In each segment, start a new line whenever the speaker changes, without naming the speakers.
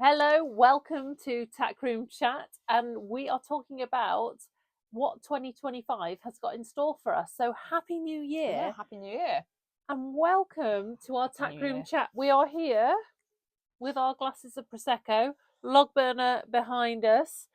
Hello, welcome to Tack Room Chat, and we are talking about what 2025 has got in store for us. So, Happy New
Yeah,
Year,
Happy New Year.
and welcome to our
Happy
Tack
New
Room
Year.
Chat. We are here with our glasses of Prosecco, log burner behind us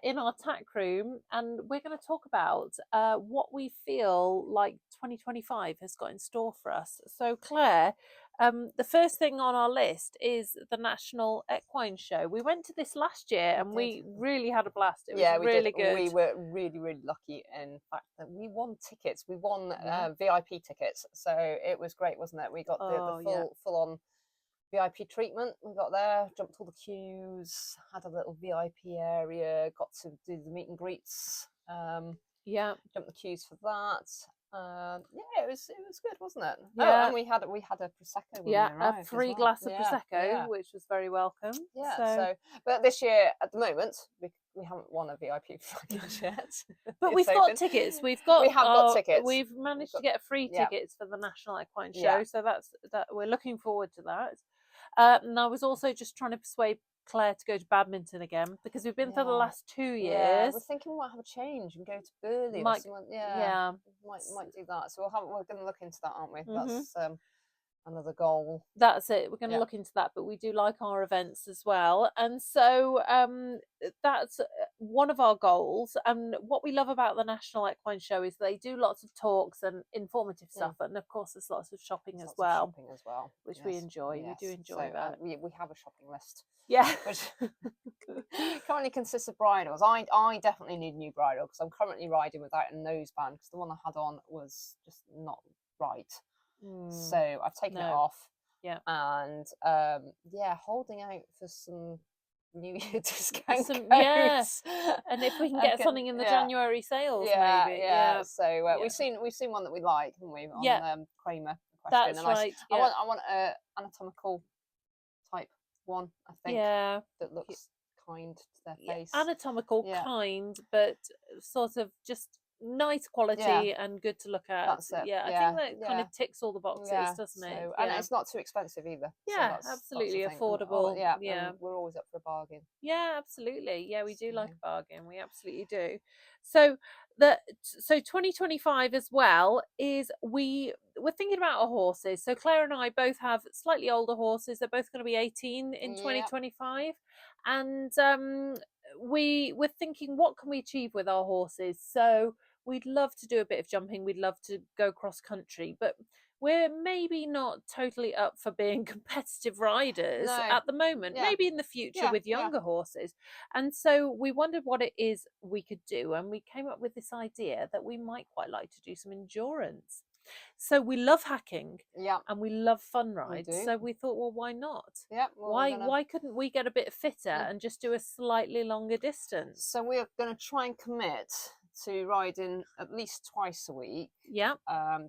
in our tack room, and we're going to talk about what we feel like 2025 has got in store for us. So, Claire, the first thing on our list is the National Equine Show. We went to this last year and we really had a blast. It was
Yeah, we did.
really good.
We were really, really lucky in fact that we won tickets. We won
Yeah.
VIP tickets, so it was great, wasn't it? We got the full on VIP treatment. We got there, jumped all the queues, had a little VIP area, got to do the meet and greets.
Yeah.
Jumped the queues for that. Yeah, it was good, wasn't it? Oh,
Yeah.
and we had a prosecco when we
Yeah,
arrived.
a free
as well.
glass of
Yeah,
Prosecco,
yeah.
which was very welcome.
Yeah,
So
but this year at the moment we haven't won a VIP package yet.
but
It's
we've got
open.
tickets.
We have got tickets.
We've managed to get free
Yeah,
tickets for the National Equine
yeah.
Show, so that we're looking forward to that. And I was also just trying to persuade Claire to go to badminton again because we've been for the
Yeah.
last 2
Yeah,
years.
we're thinking we might have a change and go to Burley or
Mike,
something. Yeah,
yeah.
might do that. So we're going to look into that, aren't we?
Mhm.
That's another goal.
That's it. We're going to
Yeah.
look into that, but we do like our events as well. And so that's one of our goals. And what we love about the National Equine Show is they do lots of talks and informative stuff. And of course, there's lots of shopping as well. Which we enjoy.
Yes.
We do enjoy that.
We have a shopping list.
Yeah.
Which currently consists of bridles. I definitely need a new bridle because I'm currently riding without a noseband because the one I had on was just not right. So I've taken it off.
Yeah.
And holding out for some New Year discount codes.
Yeah. And if we can get something in the January sales, maybe. Yeah.
So we've seen one that we like, haven't we? On Kramer Equestrian.
That's right. Yeah.
I want a anatomical type one, I think.
Yeah.
That looks kind to their face.
Anatomical, kind, but sort of just nice quality and good to look at.
That's it.
Yeah, I think that kind of ticks all the boxes, doesn't it?
And it's not too expensive either.
Yeah,
so
absolutely
that's
affordable.
And we're always up for a bargain.
Yeah, absolutely. Yeah, we do like a bargain. We absolutely do. So 2025 as well is we're thinking about our horses. So Claire and I both have slightly older horses. They're both going to be 18 in 2025, and we're thinking, what can we achieve with our horses? So we'd love to do a bit of jumping. We'd love to go cross country, but we're maybe not totally up for being competitive riders at the moment, maybe in the future with younger horses. And so we wondered what it is we could do. And we came up with this idea that we might quite like to do some endurance. So we love hacking and we love fun rides. So we thought, well, why not? Why couldn't we get a bit fitter and just do a slightly longer distance?
So we're going to try and commit to riding at least twice a week.
Yeah.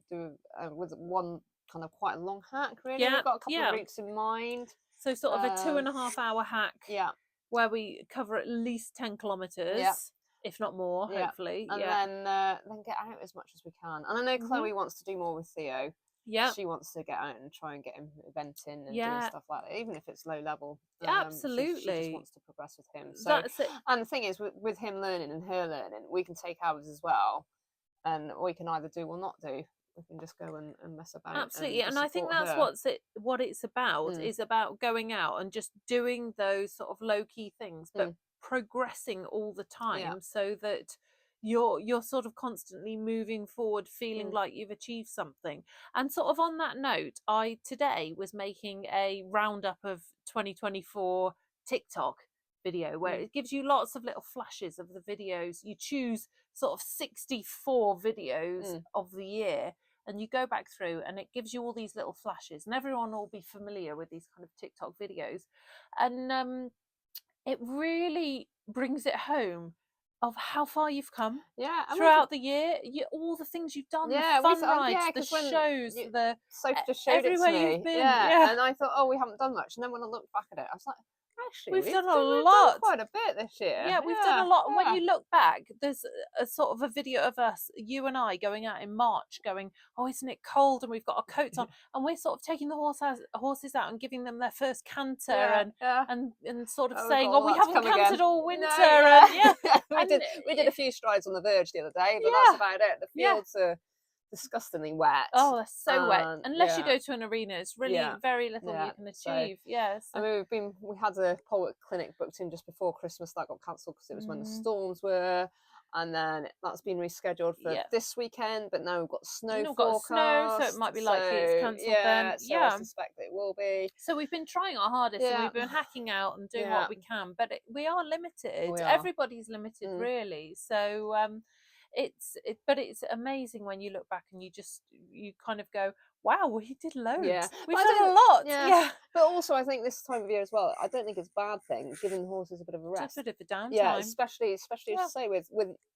With one kind of quite a long hack, really.
Yeah.
We've got a couple of routes in mind.
So sort of a 2.5 hour hack.
Yeah.
Where we cover at least 10 kilometres. Yeah. If not more, hopefully.
And then get out as much as we can. And I know Chloe wants to do more with Theo.
Yeah.
She wants to get out and try and get him eventing and doing stuff like that, even if it's low level.
Absolutely.
She just wants to progress with him. So that's it. And the thing is, with him learning and her learning, we can take ours as well. And we can either do or not do. We can just go and mess about.
Absolutely. And I think that's what it's about, is about going out and just doing those sort of low key things, but progressing all the time so that you're sort of constantly moving forward, feeling like you've achieved something. And sort of on that note, I today was making a roundup of 2024 TikTok video where it gives you lots of little flashes of the videos. You choose sort of 64 videos of the year and you go back through and it gives you all these little flashes, and everyone will be familiar with these kind of TikTok videos. And it really brings it home of how far you've come throughout the year, all the things you've done, the fun rides, the shows,
Sophie just showed it to me.
You've been.
And I thought, we haven't done much. And then when I looked back at it, I was like, Actually,
We've done a
we've done
lot.
quite a bit this year.
Yeah, we've done a lot. And when
Yeah.
you look back, there's a sort of a video of us, you and I, going out in March, going, "Oh, isn't it cold?" And we've got our coats on, and we're sort of taking the horses out and giving them their first canter,
Yeah,
and
yeah.
and sort of
Oh, we've
saying,
got
"Oh,
all
we
that to
haven't
come
cantered
again.
all winter,"
No,
and yeah,
we
and
did a few strides on the verge the other day, but that's
yeah,
about it. The
yeah.
fields are disgustingly wet.
Oh, they're so wet.
And
Unless you go to an arena, it's really
yeah,
very little you
yeah.
can
So
achieve. Yeah.
I
So,
mean, we had a poet clinic booked in just before Christmas that got cancelled because it was when the
mm,
storms were, and then that's been rescheduled for
yeah.
this weekend. But now we've got snow
We've got snow, so it
forecast,
might be likely it's
so
cancelled then.
yeah, so I
Yeah.
suspect it will be.
So we've been trying our hardest, and
Yeah,
we've been hacking out and doing
yeah,
what we can, but we are limited.
we are.
Everybody's limited,
Mm.
really. So but it's amazing when you look back and you kind of go, "Wow, we did
Yeah,
loads.
but
We've
I
done a
don't.
lot."
Yeah,
Yeah,
but also I think this time of year as well. I don't think it's a bad thing giving the horses a bit of a
just a
rest.
bit of a
Yeah,
downtime.
especially as
Yeah,
you say with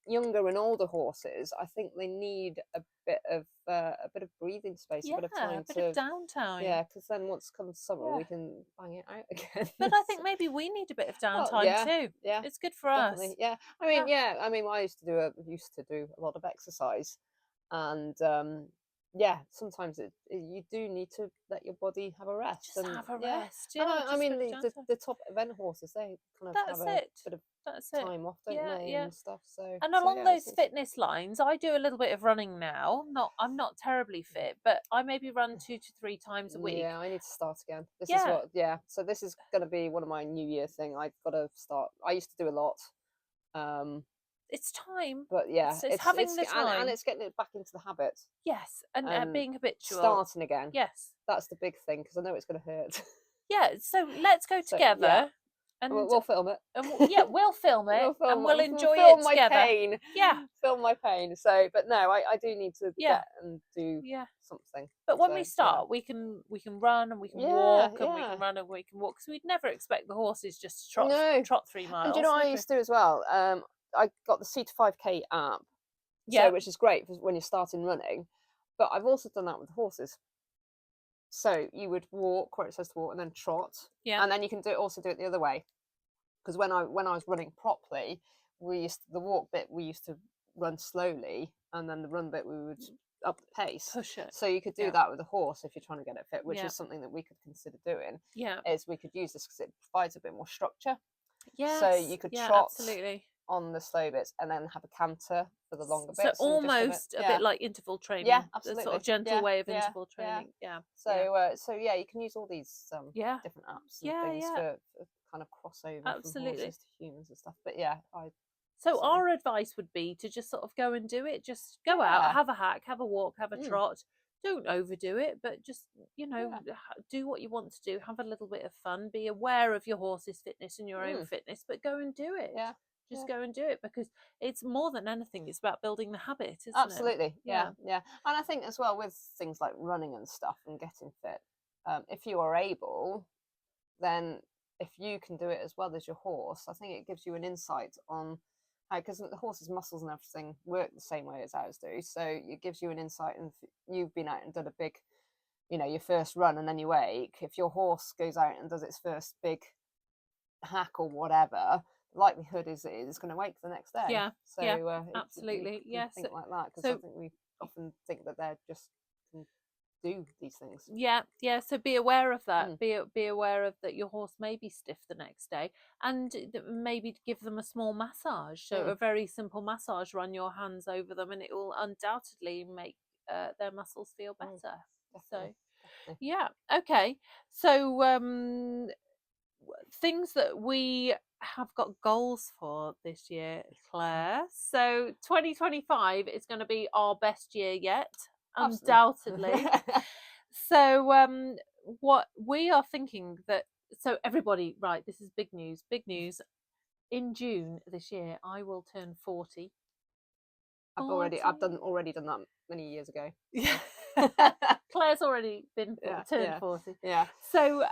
younger and older horses, I think they need a bit of breathing space, a
yeah,
bit of
a
time
bit of
to
downtime.
yeah, because then once comes summer,
Yeah,
we can bang it out again.
but I think maybe we need a bit of
Well,
downtime
yeah,
too.
yeah,
It's good for
definitely,
us.
yeah.
Yeah,
I mean, I used to do a lot of exercise, and yeah, sometimes you do need to let your body have a rest,
just
and
have a
yeah,
rest.
and
Yeah,
I
just a
mean
bit of downtime.
the top event horses they kind of have
That's
a
it.
bit of
That's it.
time off, don't
Yeah,
they,
yeah.
and stuff. So
And along
yeah,
those fitness lines, I do a little bit of running now. I'm not terribly fit, but I maybe run 2 to 3 times a week.
yeah, I need to start again. This is
Yeah,
what yeah. So this is going to be one of my New Year thing. I've got to start. I used to do a lot. Um,
it's time.
but yeah,
It's having the
and
time.
it's getting it back into the habit
Yes, and
and
being habitual.
starting again.
Yes.
That's the big thing because I know it's going to hurt.
Yeah, so let's go
So yeah,
together and
we'll film it.
yeah, we'll film it
We'll
and
film
we'll
it.
enjoy it
Film my
together.
pain.
Yeah.
Film my pain. So, but no, I do need to
Yeah.
get and do
Yeah.
something.
But when
So,
we start, we can run and we can
yeah,
walk and we
yeah.
can run and we can walk because we'd never expect the horses just to
No.
trot 3
And do you
miles,
know what
would
I
we?
used to do as well? I got the C to 5K app, so
Yeah.
which is great for when you're starting running. But I've also done that with the horses. So you would walk where it says to walk and then trot,
Yeah.
and then you can also do it the other way. Because when I was running properly, the walk bit we used to run slowly, and then the run bit we would up the pace.
Push it.
So you could do
Yeah.
that with a horse if you're trying to get it fit, which
Yeah.
is something that we could consider doing.
Yeah.
Is we could use this because it provides a bit more structure.
Yes.
So you could
yeah,
trot
absolutely.
on the slow bits and then have a canter for the longer
So
bits.
almost a
yeah.
bit like interval training.
Yeah,
A sort
absolutely.
of gentle
Yeah,
way of
yeah,
interval
yeah.
training. Yeah.
So so yeah, you can use all these
Yeah.
different apps and
Yeah,
things
yeah.
for kind of crossover from
Absolutely.
horses to humans and stuff. But yeah,
So our advice would be to just sort of go and do it. Just go out,
Yeah.
have a hack, have a walk, have a
Mm.
trot. Don't overdo it, but just,
Yeah.
do what you want to do. Have a little bit of fun. Be aware of your horse's fitness and your own fitness, but go and do it.
Yeah.
Just
Yeah.
go and do it because it's more than anything. It's about building the habit, isn't it?
Absolutely. Yeah. Yeah. And I think as well with things like running and stuff and getting fit, if you are able, then if you can do it as well as your horse, I think it gives you an insight on because the horse's muscles and everything work the same way as ours do. So it gives you an insight, and you've been out and done a big, your first run and then you wake. If your horse goes out and does its first big hack or whatever, the likelihood is it's going to wake the next day.
Yeah.
So
yeah. Absolutely.
Yes.
Yes.
Think like that because
so-
I think we often think that they're just can do these things.
Yeah, yeah. So be aware of that.
Mm.
Be aware of that. Your horse may be stiff the next day, and maybe give them a small massage. So a very simple massage. Run your hands over them, and it will undoubtedly make their muscles feel better.
Definitely.
Yeah. Okay. So things that we have got goals for this year, Claire. So 2025 is going to be our best year yet, undoubtedly. So what we are thinking so everybody, right, this is big news. In June this year I will turn 40.
I've already done that many years ago.
Yeah. Claire's already turned 40.
Yeah.
So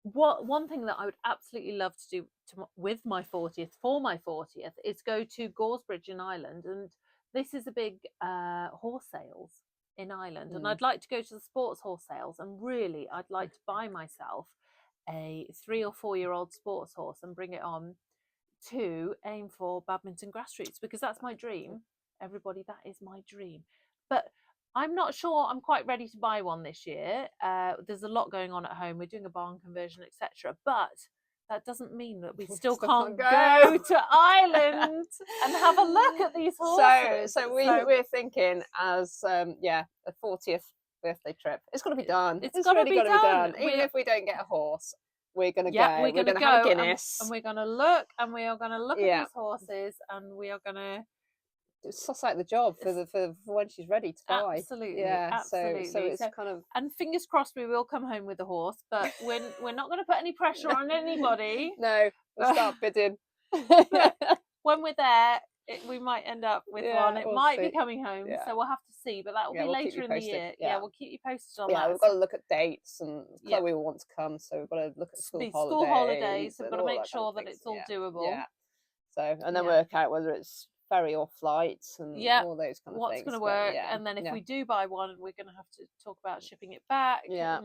one thing that I would absolutely love to do with my 40th, for my 40th, is go to Goresbridge in Ireland, and this is a big horse sales in Ireland, and I'd like to go to the sports horse sales, and really I'd like to buy myself a 3 or 4 year old sports horse and bring it on to aim for badminton grassroots, because that's my dream. Everybody, that is my dream. But I'm not sure I'm quite ready to buy one this year. There's a lot going on at home. We're doing a barn conversion, etc. But that doesn't mean that we still can't go to Ireland and have a look at these horses.
So we're thinking as a 40th birthday trip. It's got to be done. It's got to be done. Even if we don't get a horse, we're going to go. We're going to have a Guinness.
And we're going to look, and we are going to look at these horses, and we are going to
suss out the job for when she's ready to buy.
Absolutely,
yeah.
Absolutely.
So it's kind of,
and fingers crossed we will come home with a horse, but we're not going to put any pressure on anybody.
No, we'll start bidding.
When we're there, we might end up with one. It might be coming home, so we'll have to see. But that will be later in the year. Yeah, we'll keep you posted on that.
Yeah, we've got to look at dates, and Chloe will want to come, so we've got to look at school holidays.
We've got to make sure that it's all doable.
Yeah. So, and then work out whether it's ferry or flights and all those kind of things.
What's going to work, and then if we do buy one, we're going to have to talk about shipping it back.
Yeah.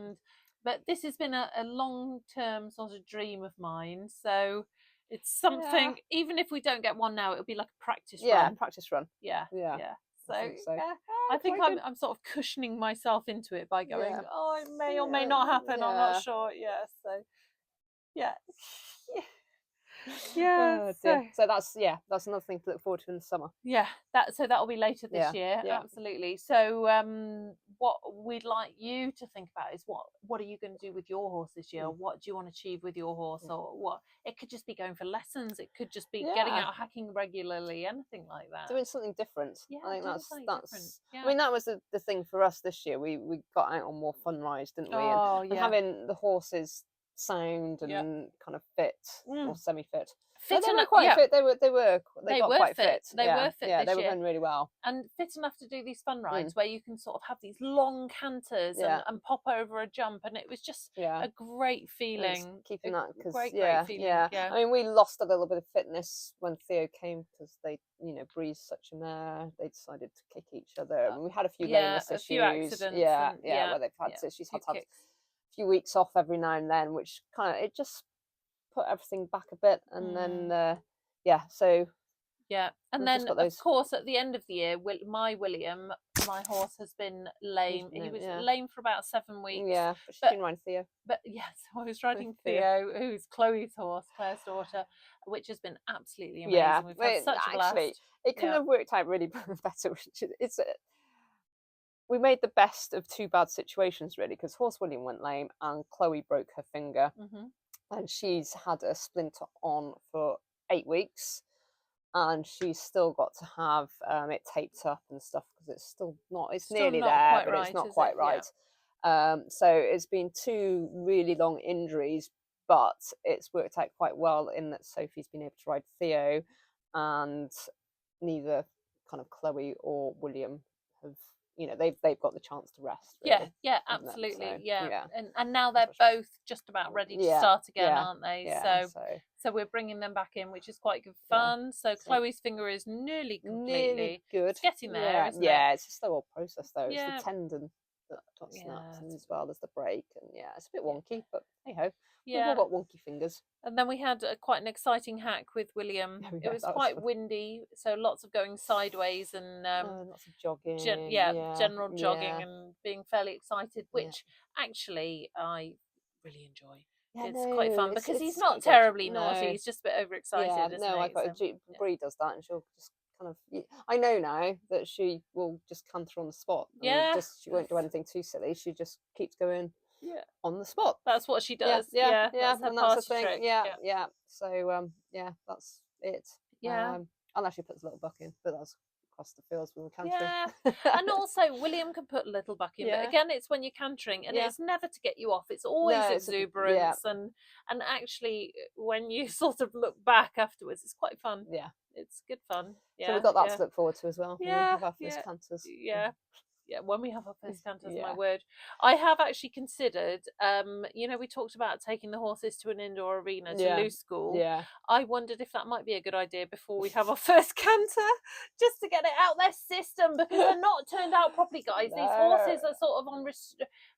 But this has been a long-term sort of dream of mine, so it's something. Even if we don't get one now, it'll be like a practice run.
Yeah, practice run.
Yeah. So
yeah,
I think I'm sort of cushioning myself into it by going, it may or may not happen. I'm not sure. Yeah. So yeah.
So that's another thing to look forward to in the summer.
That'll be later this year. Absolutely. So what we'd like you to think about is what are you going to do with your horse this year? What do you want to achieve with your horse? Or what? It could just be going for lessons, it could just be getting out hacking regularly, anything like that,
doing something different. I think that's
I
mean, that was the thing for us this year. We got out on more fun rides, didn't we? And having the horses sound and kind of fit or semi-fit. They were quite fit. They got quite fit.
They were fit.
Yeah, they were going really well
and fit enough to do these fun rides where you can sort of have these long canters and pop over a jump, and it was just a great feeling.
Keeping that, because
great feeling.
I mean, we lost a little bit of fitness when Theo came, because they, Bree's such a mare. They decided to kick each other, and we had a few lameness issues.
Few accidents.
Where they've had she's had a few weeks off every now and then, which kind of, it just put everything back a bit, and then
and then of course at the end of the year, my horse has been lame. He was lame for about 7 weeks.
But she's been riding Theo.
But yes, I was riding Theo, who's Chloe's horse, Claire's daughter, which has been absolutely amazing. We've had such a blast.
It couldn't have worked out really better. We made the best of two bad situations, really, because horse William went lame and Chloe broke her finger. And she's had a splinter on for 8 weeks, and she's still got to have it taped up and stuff, because it's still not, it's nearly there, but it's not quite right. So it's been 2 really long injuries, but it's worked out quite well in that Sophie's been able to ride Theo, and neither kind of Chloe or William have, they've got the chance to rest. Really,
absolutely. And now they're both just about ready to start again, aren't they? So we're bringing them back in, which is quite good fun. So Chloe's finger is nearly completely
good.
It's getting there, isn't it?
It's a slow old process though. It's the tendon that got snapped, and as well as the break, and it's a bit wonky, but hey ho. We've all got wonky fingers.
And then we had quite an exciting hack with William. It was quite windy, so lots of going sideways and
lots of jogging.
General jogging and being fairly excited, which actually I really enjoy. It's quite fun, because he's not terribly naughty. He's just a bit overexcited.
Bree does that, and she'll just kind of. I know now that she will just canter on the spot. She won't do anything too silly. She just keeps going. On the spot.
That's what she does. That's the thing.
Trick. So that's it. Unless she puts a little buck in, but that's across the fields when we're cantering.
And also William can put a little buck in, but again, it's when you're cantering, and it's never to get you off. It's always exuberance, and actually when you sort of look back afterwards, it's quite fun. It's good fun.
So we've got that to look forward to as well. When we have our first canters.
When we have our first canters, my word. I have actually considered, we talked about taking the horses to an indoor arena to loose school. I wondered if that might be a good idea before we have our first canter, just to get it out their system, because they're not turned out properly, guys. These horses are sort of on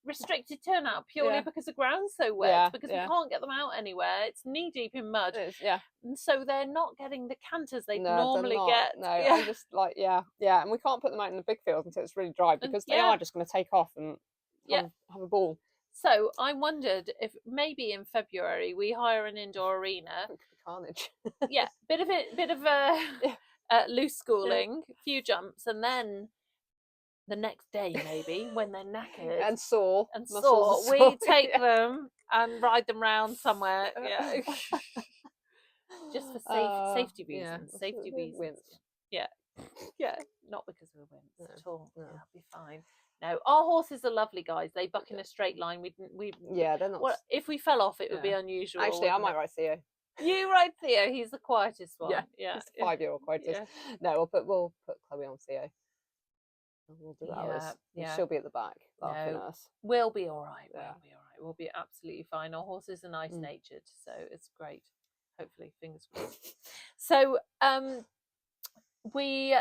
restricted turnout purely because the ground's so wet, because we can't get them out anywhere. It's knee deep in mud. And so they're not getting the canters they'd normally get.
No, I'm just like, and we can't put them out in the big field until it's really dry, because they are just going to take off and have a ball.
So I wondered if maybe in February we hire an indoor arena.
It could be carnage.
bit of loose schooling, a few jumps, and then the next day maybe when they're knackered
and sore,
we take them and ride them round somewhere. Just for safety reasons. Safety reasons. Yeah, not because we're wimps at all. No. That'll be fine. No, our horses are lovely, guys. They buck in a straight line.
They're not.
Well, if we fell off, it would be unusual.
Actually, I might ride Theo.
You ride Theo. He's the quietest one. Yeah.
He's the 5-year-old quietest. Yeah. No, we'll put Chloe on Theo. And we'll do ours. Yeah. She'll be at the back laughing at us.
We'll be all right. We'll be all right. We'll be absolutely fine. Our horses are nice-natured, so it's great. Hopefully, fingers crossed. So, we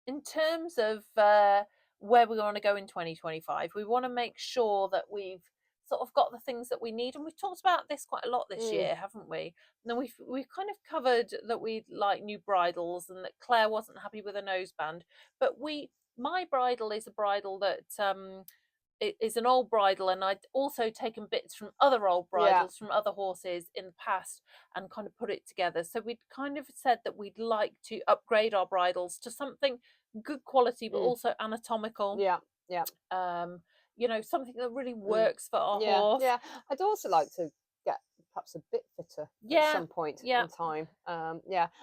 in terms of where we want to go in 2025, we want to make sure that we've sort of got the things that we need, and we've talked about this quite a lot this year, haven't we? And then we've kind of covered that we like new bridles, and that Claire wasn't happy with a noseband, but my bridle is a bridle that it is an old bridle, and I'd also taken bits from other old bridles from other horses in the past and kind of put it together. So we'd kind of said that we'd like to upgrade our bridles to something good quality, but also anatomical. Something that really works for our horse.
I'd also like to get perhaps a bit fitter at some point in time. And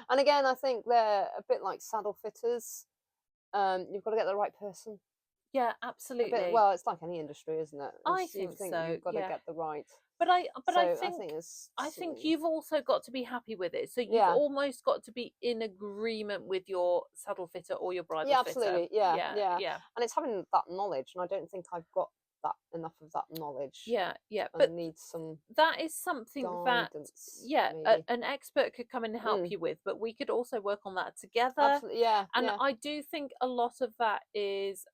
again, I think they're a bit like saddle fitters. You've got to get the right person.
Yeah, absolutely.
Well, it's like any industry, isn't it?
I think so.
You've got to get the right.
But I think you've also got to be happy with it. So you've almost got to be in agreement with your saddle fitter or your bridle fitter.
Absolutely. Yeah. And it's having that knowledge, and I don't think I've got enough of that knowledge.
But
need some.
That is something
guidance,
that an expert could come in and help you with, but we could also work on that together.
Absolutely,
and I do think a lot of that is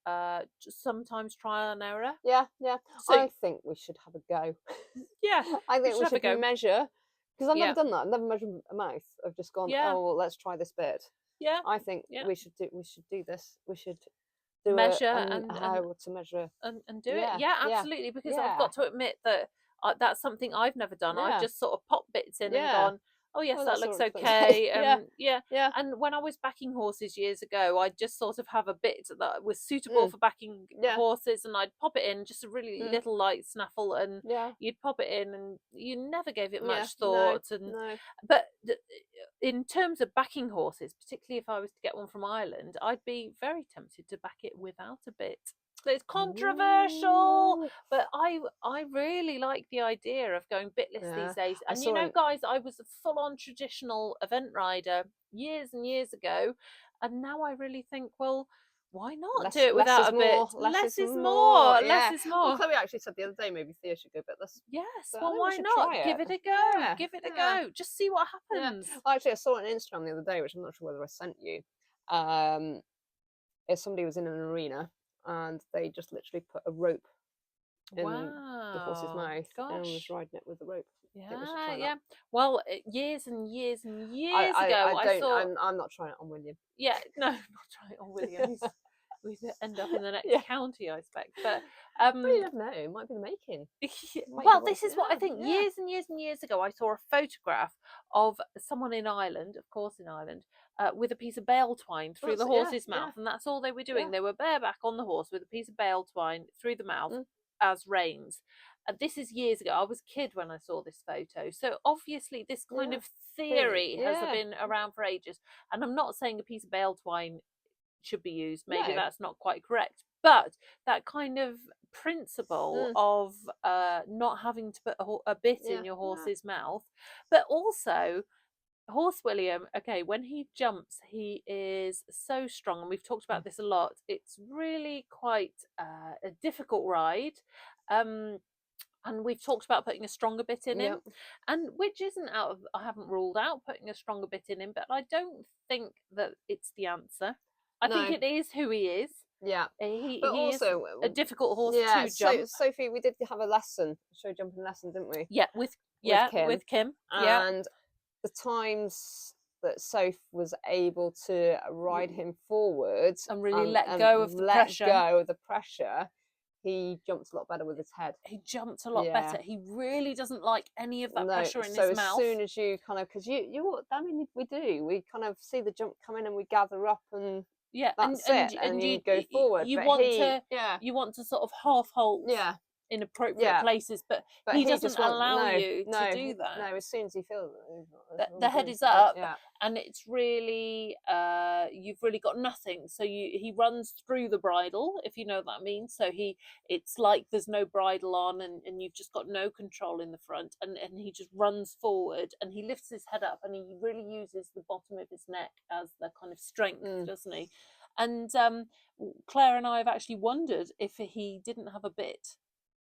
sometimes trial and error.
So, I think we should have a go. I think we should measure, because I've never done that. I've never measured a mouth. I've just gone, oh, well, let's try this bit. I think we should do this. We should
measure
and how to measure
and do it. Absolutely, because I've got to admit that that's something I've never done. I've just sort of popped bits in and gone, oh yes, that looks okay. And when I was backing horses years ago, I'd just sort of have a bit that was suitable for backing horses, and I'd pop it in, just a really little light snaffle, and you'd pop it in, and you never gave it much thought. But in terms of backing horses, particularly if I was to get one from Ireland, I'd be very tempted to back it without a bit. It's controversial, but I really like the idea of going bitless these days. And guys, I was a full-on traditional event rider years and years ago, and now I really think, well, why not do it without a bit? Less is more. Less is more.
Well, Chloe actually said the other day maybe Theo should go bitless.
Yes, well, why not? Give it a go. Give it a go. Just see what happens.
Well, actually, I saw on Instagram the other day, which I'm not sure whether I sent you. If somebody was in an arena, and they just literally put a rope in the horse's mouth and was riding it with the rope.
Well, years and years and years ago, I saw.
I'm not trying it on William.
No, not trying it on William. We end up in the next county, I expect. But
you never know. It might be the making.
Well, this is what I think. Years and years and years ago, I saw a photograph of someone in Ireland, of course, in Ireland, with a piece of bale twine through the horse's mouth, and that's all they were doing. They were bareback on the horse with a piece of bale twine through the mouth as reins. This is years ago. I was a kid when I saw this photo. So obviously this kind of theory has been around for ages. And I'm not saying a piece of bale twine should be used. Maybe that's not quite correct. But that kind of principle of not having to put a bit in your horse's mouth. But also, horse William, okay, when he jumps, he is so strong. And we've talked about this a lot. It's really quite a difficult ride. And we've talked about putting a stronger bit in him, and which isn't I haven't ruled out putting a stronger bit in him, but I don't think that it's the answer. I think it is who he is.
Yeah. But
He
also,
is a difficult horse
yeah,
to jump.
Sophie, we did have a lesson, show jumping lesson, didn't we?
Yeah, with Kim. Yeah.
And the times that Soph was able to ride him forward
and really let go of the pressure,
he jumped a lot better with his head.
He jumped a lot better. He really doesn't like any of that pressure in his mouth.
So as soon as you kind of, because I mean, we kind of see the jump come in and we gather up and that's it, and you go forward.
You want to sort of half halt. In appropriate places, but he doesn't allow you to do that.
No, as soon as you feel
the head is up, and it's really you've really got nothing. So he runs through the bridle, if you know what that means. So it's like there's no bridle on, and you've just got no control in the front, and he just runs forward, and he lifts his head up, and he really uses the bottom of his neck as the kind of strength, doesn't he? And Claire and I have actually wondered if he didn't have a bit,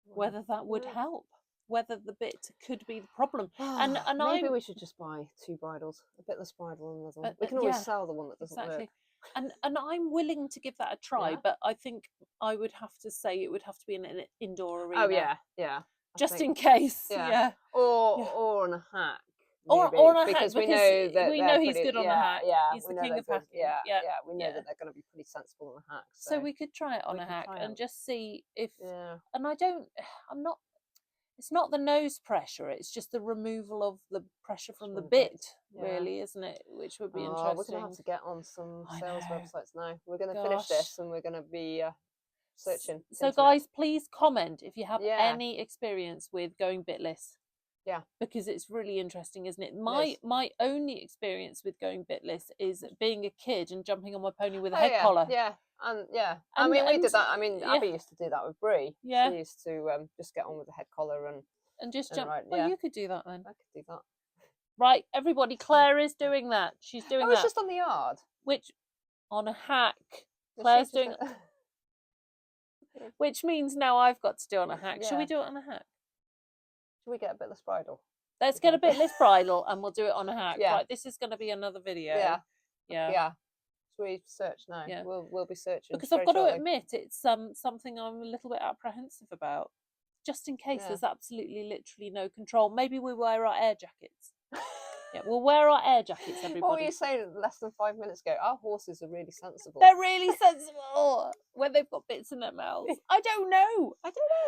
whether that would help, whether the bit could be the problem. And
maybe we should just buy 2 bridles, a bitless bridle and another one. We can always sell the one that doesn't work.
And I'm willing to give that a try, but I think I would have to say it would have to be in an indoor arena.
Oh yeah.
Just in case.
Or on a hack.
Or on a
because
hack,
we know that
we know he's good on a hack. He's the king of hacking.
We know that they're going to be pretty sensible on a hack.
So we could try it on a hack and just see if. And it's not the nose pressure; it's just the removal of the pressure from the bit, really, isn't it? Which would be interesting.
We're going to have to get on some sales websites now. We're going to finish this and we're going to be searching.
So, guys, please comment if you have any experience with going bitless.
Yeah,
because it's really interesting, isn't it? My only experience with going bitless is being a kid and jumping on my pony with a head collar.
I mean, we did that. I mean, Abby used to do that with Brie. She used to just get on with the head collar and
just jump. Well, you could do that then.
I could do that.
Right, everybody. Claire is doing that. She's doing that.
It's just on the yard.
Which on a hack. Claire's doing. Which means now I've got to do on a hack. Shall we do it on a hack?
Should we get a bitless bridle?
Let's get a bitless bridle and we'll do it on a hack. Right, this is going to be another video.
Yeah. Should we search now? Yeah. We'll be searching.
Because I've got to admit, it's something I'm a little bit apprehensive about. Just in case there's absolutely literally no control. Maybe we wear our air jackets. We'll wear our air jackets, everybody.
What were you saying less than 5 minutes ago? Our horses are really sensible.
They're really sensible when they've got bits in their mouths. I don't know.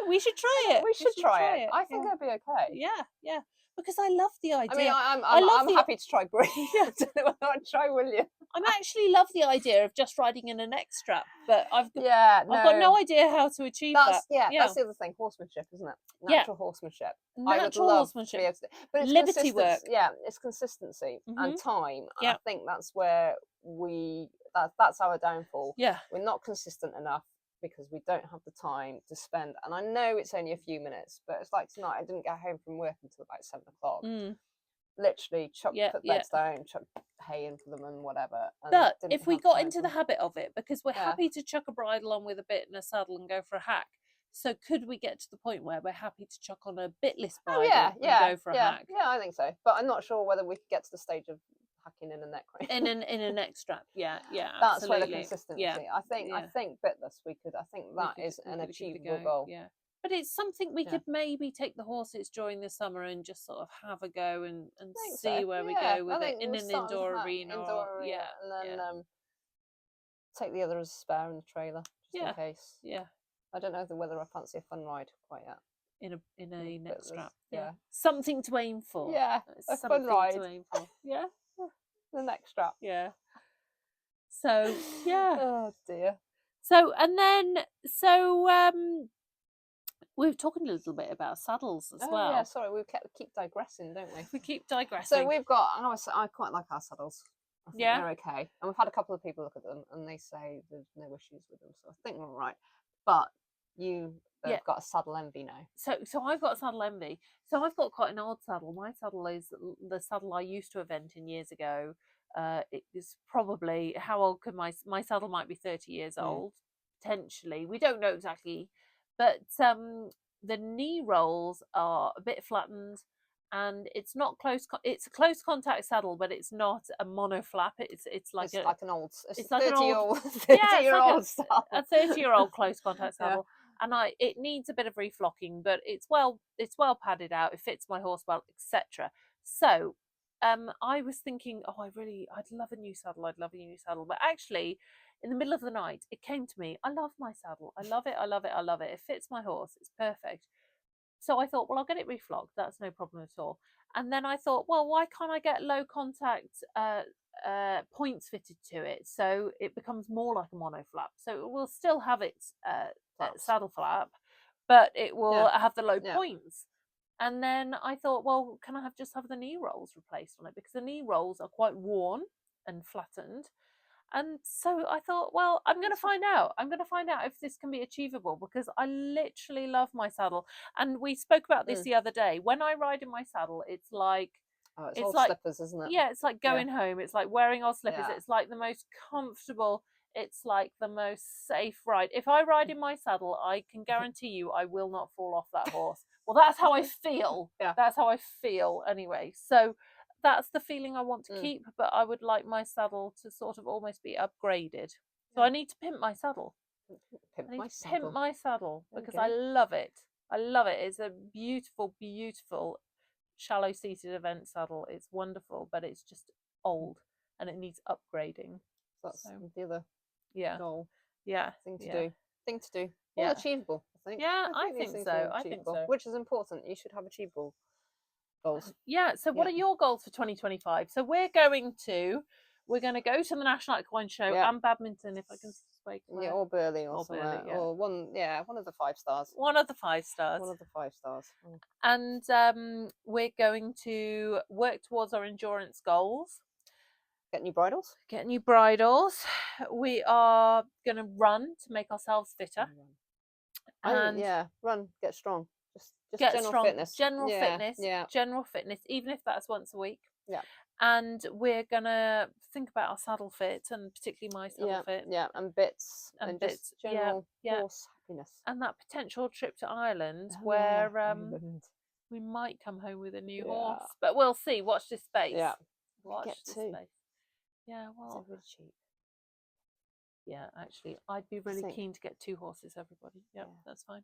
We should try it.
We should try it. I think it'll be okay.
Yeah. Because I love the idea.
I mean, I'm happy to try Brie. I don't know whether I'd try William.
I actually love the idea of just riding in a neck strap, but I've got no idea how to achieve that.
That's the other thing, horsemanship, isn't it? Natural horsemanship.
Natural horsemanship.
To be able to, but it's
liberty work.
Yeah, it's consistency and time. And I think that's where that's our downfall.
Yeah.
We're not consistent enough because we don't have the time to spend. And I know it's only a few minutes, but it's like tonight, I didn't get home from work until about 7 o'clock. Literally put beds down, chuck hay in for them and whatever. And
but if we got into the habit of it, because we're happy to chuck a bridle on with a bit and a saddle and go for a hack. So could we get to the point where we're happy to chuck on a bitless bridle and go for a hack?
Yeah, I think so. But I'm not sure whether we could get to the stage of hacking in a neck rein.
in a neck strap. Yeah,
That's
absolutely.
where the consistency. I think bitless we could. I think that is an achievable goal.
Yeah. But it's something we could maybe take the horses during the summer and just sort of have a go and see where we go with it in an indoor arena.
And then take the other as a spare in the trailer just in case.
Yeah.
I don't know whether I fancy a fun ride quite yet.
In a neck strap. Yeah. Something to aim for.
Yeah. A fun ride.
To aim for. Yeah.
The neck strap.
Yeah. So
Oh dear.
So we were talking a little bit about saddles as well.
Yeah, sorry, we keep digressing, don't we?
We keep digressing.
So we've got. I quite like our saddles. I think they're okay, and we've had a couple of people look at them, and they say there's no issues with them. So I think we're all right. But you have got a saddle envy now. So
I've got a saddle envy. So I've got quite an old saddle. My saddle is the saddle I used to event in years ago. It is probably, how old could my saddle might be 30 years old, potentially. We don't know exactly. But the knee rolls are a bit flattened and it's not close. It's a close contact saddle, but it's not a mono flap. It's like
like an old,
it's like an old
30-year-old style.
a 30-year-old close contact saddle. And it needs a bit of reflocking, but it's well padded out. It fits my horse well, etc. So I was thinking, oh, I'd love a new saddle. I'd love a new saddle. But actually, in the middle of the night, it came to me. I love my saddle. I love it. I love it. I love it. It fits my horse. It's perfect. So I thought, well, I'll get it reflocked. That's no problem at all. And then I thought, well, why can't I get low contact points fitted to it, so it becomes more like a mono flap? So it will still have its saddle flap, but it will have the low points. And then I thought, well, can I just have the knee rolls replaced on it, because the knee rolls are quite worn and flattened. And so I thought, well, I'm going to find out. I'm going to find out if this can be achievable, because I literally love my saddle. And we spoke about this the other day. When I ride in my saddle, it's like,
it's old like slippers, isn't it?
Yeah, it's like going home. It's like wearing old slippers. It's like the most comfortable. It's like the most safe ride. If I ride in my saddle, I can guarantee you I will not fall off that horse. Well, that's how I feel. That's how I feel anyway. So that's the feeling I want to keep, but I would like my saddle to sort of almost be upgraded. So I need to pimp my saddle. Pimp my saddle because I love it. I love it. It's a beautiful, beautiful shallow seated event saddle. It's wonderful, but it's just old and it needs upgrading.
That's the other goal. Thing to do. All achievable, I think.
I think so. I think so.
Which is important. You should have achievable goals.
So what are your goals for 2025? So we're going to go to the National Equine Show and badminton, if I can speak.
Or Burley or somewhere. Or one of the 5 stars.
One of the 5 stars.
One of the 5 stars.
And we're going to work towards our endurance goals.
Get new bridles.
We are going to run to make ourselves fitter.
And run, get strong. Just
get
general
strong,
fitness.
General fitness, even if that's once a week. And we're gonna think about our saddle fit, and particularly my saddle fit.
And bits and bits. General horse happiness.
And that potential trip to Ireland, where we might come home with a new horse, but we'll see. Watch this space. Watch this space. Yeah, well,
really cheap.
Yeah, actually, I'd be really keen to get 2 horses. Everybody, that's fine.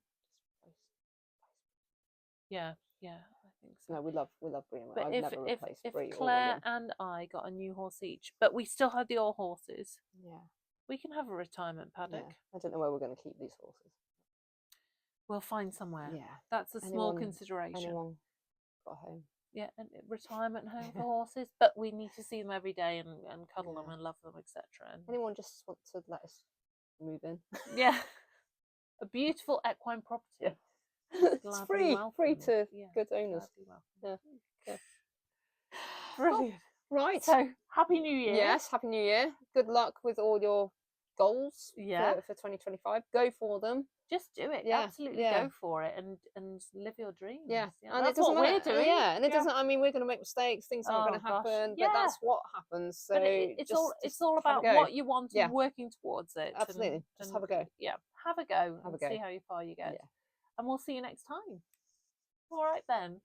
Yeah, I think so.
No, we love Brie.
But if Claire and I got a new horse each, but we still had the old horses, we can have a retirement paddock.
I don't know where we're going to keep these horses.
We'll find somewhere. That's a small consideration.
Anyone got a home?
A retirement home for horses, but we need to see them every day and cuddle them and love them, etc.
Anyone just want to let us move in?
A beautiful equine property.
It's free to good owners.
Brilliant.
Right.
So happy New Year.
Yes, happy New Year. Good luck with all your goals for 2025. Go for them.
Just do it. Absolutely go for it and live your dreams.
And
that's what we're doing.
And it doesn't, I mean, we're going to make mistakes, things aren't going to happen, but that's what happens. So
but it's all about what you want and working towards it.
Absolutely. Just have a go.
Have a go. See how far you get. And we'll see you next time. All right then.